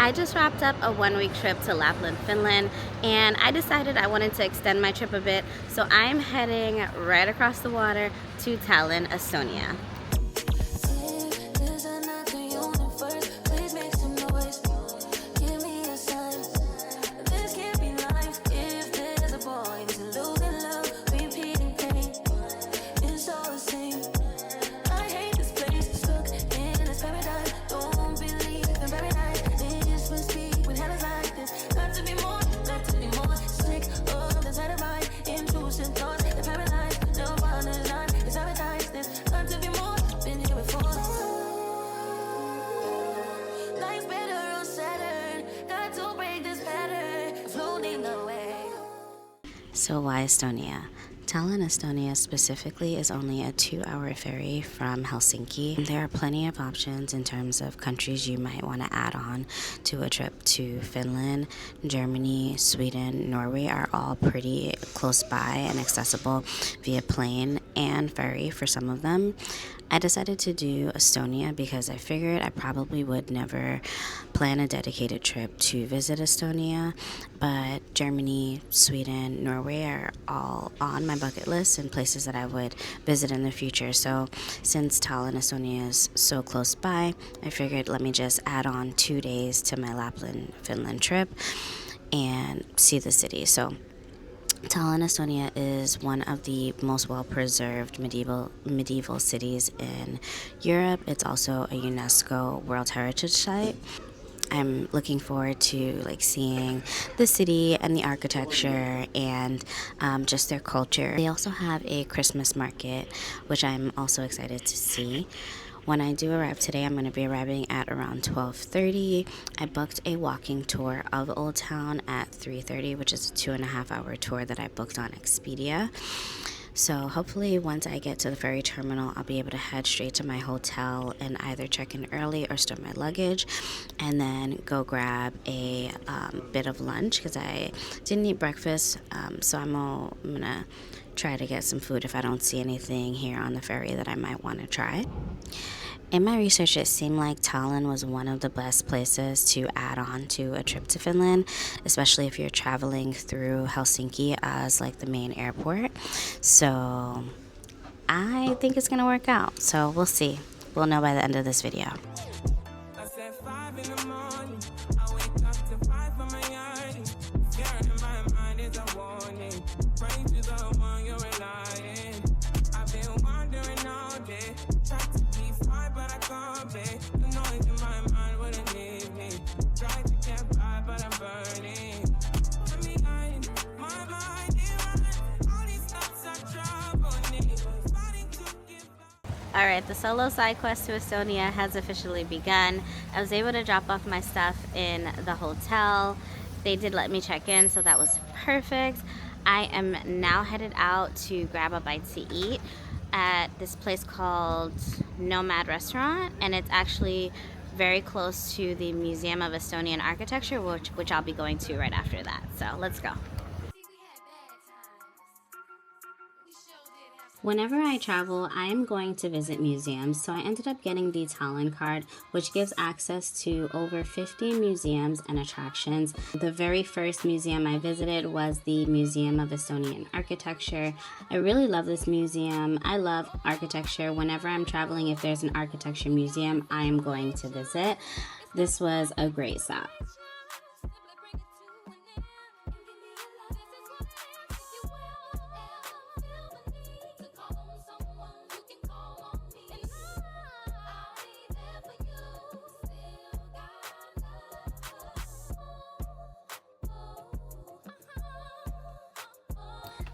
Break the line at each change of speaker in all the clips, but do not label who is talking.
I just wrapped up a 1-week trip to Lapland, Finland, and I decided I wanted to extend my trip a bit, so I'm heading right across the water to Tallinn, Estonia. So why Estonia? Tallinn, Estonia specifically is only a 2-hour ferry from Helsinki. There are plenty of options in terms of countries you might want to add on to a trip to Finland. Germany, Sweden, Norway are all pretty close by and accessible via plane and ferry for some of them. I decided to do Estonia because I figured I probably would never plan a dedicated trip to visit Estonia, but Germany, Sweden, Norway are all on my bucket list and places that I would visit in the future. So since Tallinn, Estonia is so close by, I figured let me just add on 2 days to my Lapland, Finland trip and see the city. So Tallinn, Estonia is one of the most well-preserved medieval cities in Europe. It's also a UNESCO World Heritage Site. I'm looking forward to seeing the city and the architecture and just their culture. They also have a Christmas market, which I'm also excited to see. When I do arrive today, I'm going to be arriving at around 12:30. I booked a walking tour of Old Town at 3:30, which is a 2.5-hour tour that I booked on Expedia. So hopefully once I get to the ferry terminal, I'll be able to head straight to my hotel and either check in early or store my luggage and then go grab a bit of lunch because I didn't eat breakfast. So I'm going to try to get some food if I don't see anything here on the ferry that I might want to try. In my research, it seemed like Tallinn was one of the best places to add on to a trip to Finland, especially if you're traveling through Helsinki as the main airport. So I think it's going to work out. So we'll see. We'll know by the end of this video. Alright, the solo side quest to Estonia has officially begun. I was able to drop off my stuff in the hotel. They did let me check in, so that was perfect. I am now headed out to grab a bite to eat at this place called Nomad Restaurant, and it's actually very close to the Museum of Estonian Architecture, which I'll be going to right after that. So let's go. Whenever I travel, I am going to visit museums, so I ended up getting the Tallinn card, which gives access to over 50 museums and attractions. The very first museum I visited was the Museum of Estonian Architecture. I really love this museum. I love architecture. Whenever I'm traveling, if there's an architecture museum, I am going to visit. This was a great stop.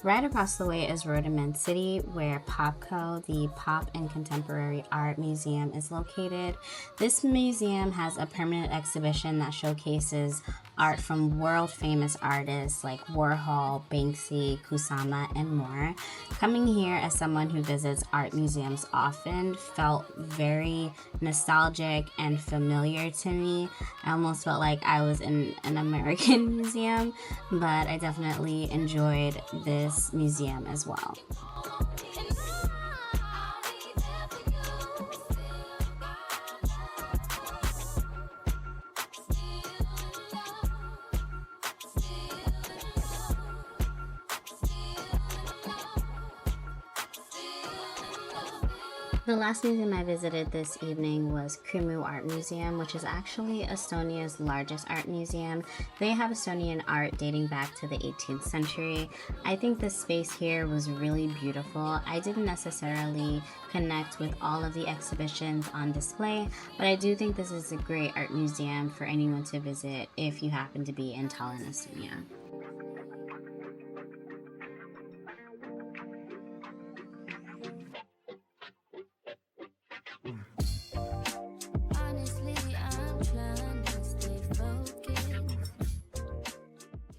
Right across the way is Rhodamant City, where Popco, the Pop and Contemporary Art Museum, is located. This museum has a permanent exhibition that showcases art from world-famous artists like Warhol, Banksy, Kusama, and more. Coming here as someone who visits art museums often felt very nostalgic and familiar to me. I almost felt like I was in an American museum, but I definitely enjoyed this museum as well. The last museum I visited this evening was Krimu Art Museum, which is actually Estonia's largest art museum. They have Estonian art dating back to the 18th century. I think the space here was really beautiful. I didn't necessarily connect with all of the exhibitions on display, but I do think this is a great art museum for anyone to visit if you happen to be in Tallinn, Estonia.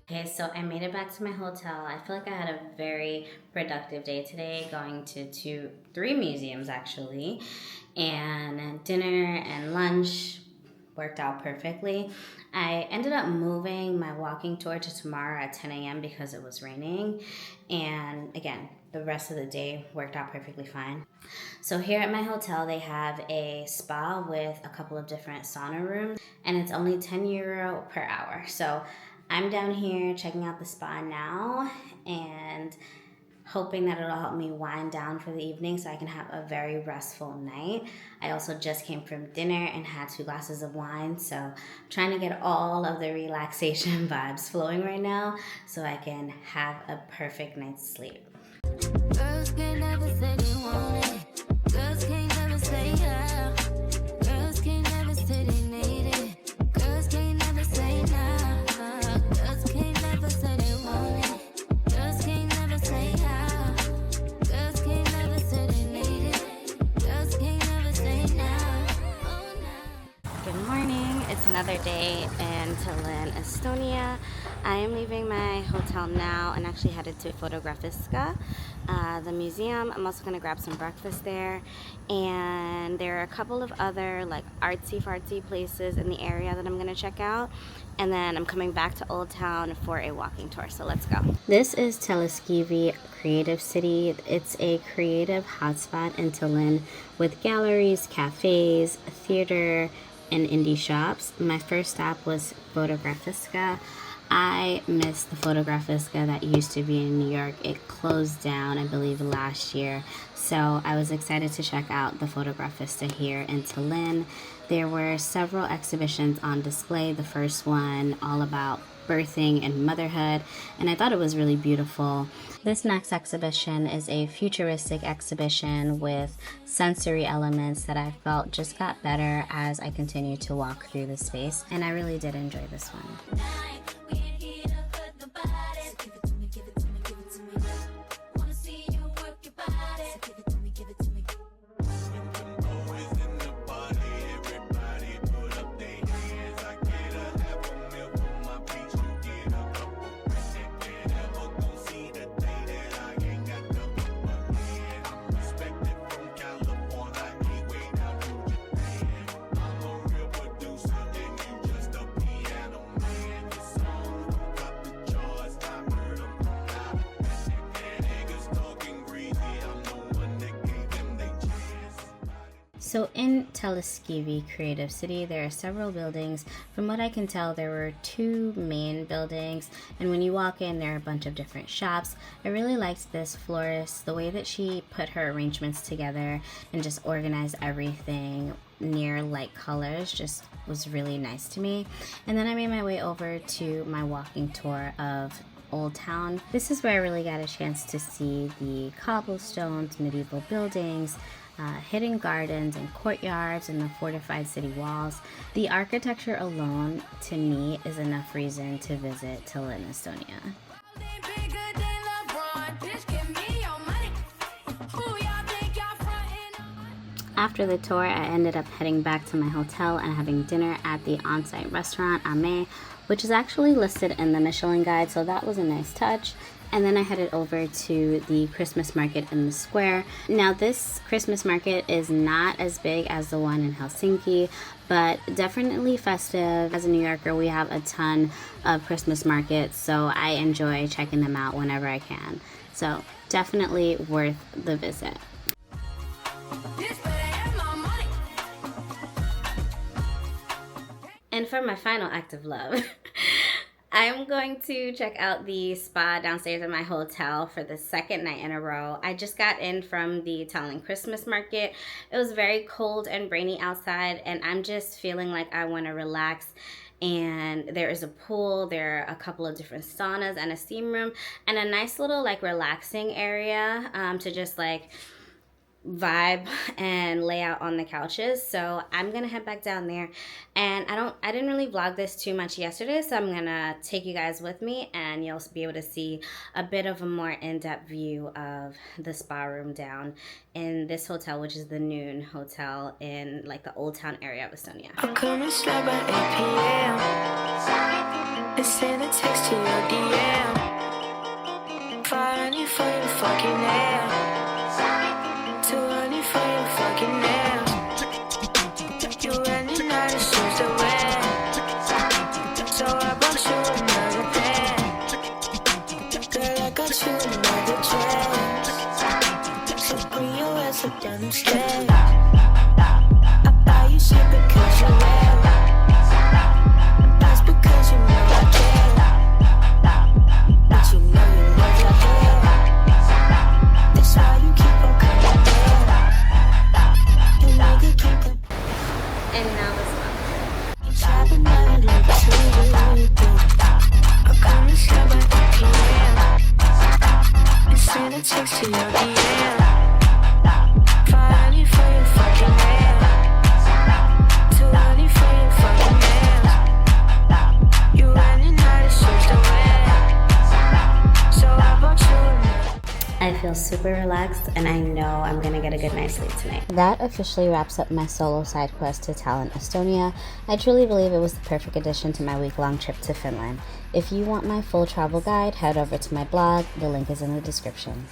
Okay, so I made it back to my hotel. I feel like I had a very productive day today, going to three museums actually, and dinner and lunch worked out perfectly. I ended up moving my walking tour to tomorrow at 10 a.m. because it was raining, and again, the rest of the day worked out perfectly fine. So here at my hotel, they have a spa with a couple of different sauna rooms, and it's only €10 per hour. So I'm down here checking out the spa now and hoping that it'll help me wind down for the evening so I can have a very restful night. I also just came from dinner and had 2 glasses of wine, so I'm trying to get all of the relaxation vibes flowing right now so I can have a perfect night's sleep. Girls can't never say they want it. Girls can't never say yeah. Girls can't never say they need it. Girls can't never say nah. Girls can't never say they want it. Girls can't never say yeah. Girls can't never say they need it. Girls can't never say nah. Oh, nah. Good morning. It's another day in Tallinn, Estonia. I am leaving my hotel now and actually headed to Fotografiska, the museum. I'm also going to grab some breakfast there, and there are a couple of other like artsy-fartsy places in the area that I'm going to check out, and then I'm coming back to Old Town for a walking tour, so let's go. This is Telliskivi Creative City. It's a creative hotspot in Tallinn with galleries, cafes, theater, and indie shops. My first stop was Fotografiska. I miss the Fotografiska that used to be in New York. It closed down, I believe, last year. So I was excited to check out the Fotografiska here in Tallinn. There were several exhibitions on display. The first one all about birthing and motherhood, and I thought it was really beautiful. This next exhibition is a futuristic exhibition with sensory elements that I felt just got better as I continued to walk through the space, and I really did enjoy this one. So in Telliskivi Creative City, there are several buildings. From what I can tell, there were 2 main buildings, and when you walk in, there are a bunch of different shops. I really liked this florist, the way that she put her arrangements together and just organized everything near light colors just was really nice to me. And then I made my way over to my walking tour of Old Town. This is where I really got a chance to see the cobblestones, medieval buildings, hidden gardens and courtyards and the fortified city walls. The architecture alone, to me, is enough reason to visit Tallinn, Estonia. After the tour, I ended up heading back to my hotel and having dinner at the on-site restaurant, Ame, which is actually listed in the Michelin Guide, so that was a nice touch. And then I headed over to the Christmas market in the square. Now this Christmas market is not as big as the one in Helsinki, but definitely festive. As a New Yorker, we have a ton of Christmas markets, so I enjoy checking them out whenever I can. So definitely worth the visit. And for my final act of love, I'm going to check out the spa downstairs in my hotel for the second night in a row. I just got in from the Tallinn Christmas market. It was very cold and rainy outside, and I'm just feeling like I want to relax. And there is a pool, there are a couple of different saunas and a steam room, and a nice little like relaxing area to just like vibe and lay out on the couches. So I'm gonna head back down there, and I didn't really vlog this too much yesterday, so I'm gonna take you guys with me, and you'll be able to see a bit of a more in-depth view of the spa room down in this hotel, which is the Nunne Hotel in like the Old Town area of Estonia.
I'm coming slap at 8 p.m. and send a text to your DM. Fire on you for your fucking air. Too early for your fucking nails. You running out of shoes to wear, so I bought you another pair. Girl, I got you another dress, so bring your ass up down them stairs. I buy you shit because you wear it. That's because you know I care, but you know you love your hair. That's why you keep on coming.
And now let's go.
I'm coming slap at 8 p.m. and send a text to your DM. Fire on you for your fucking hair. Too early for your fucking nails. You running out of shoes to wear, so I bought you another.
I feel super relaxed, and I know I'm gonna get a good night's sleep tonight. That officially wraps up my solo side quest to Tallinn, Estonia. I truly believe it was the perfect addition to my week-long trip to Finland. If you want my full travel guide, head over to my blog. The link is in the description.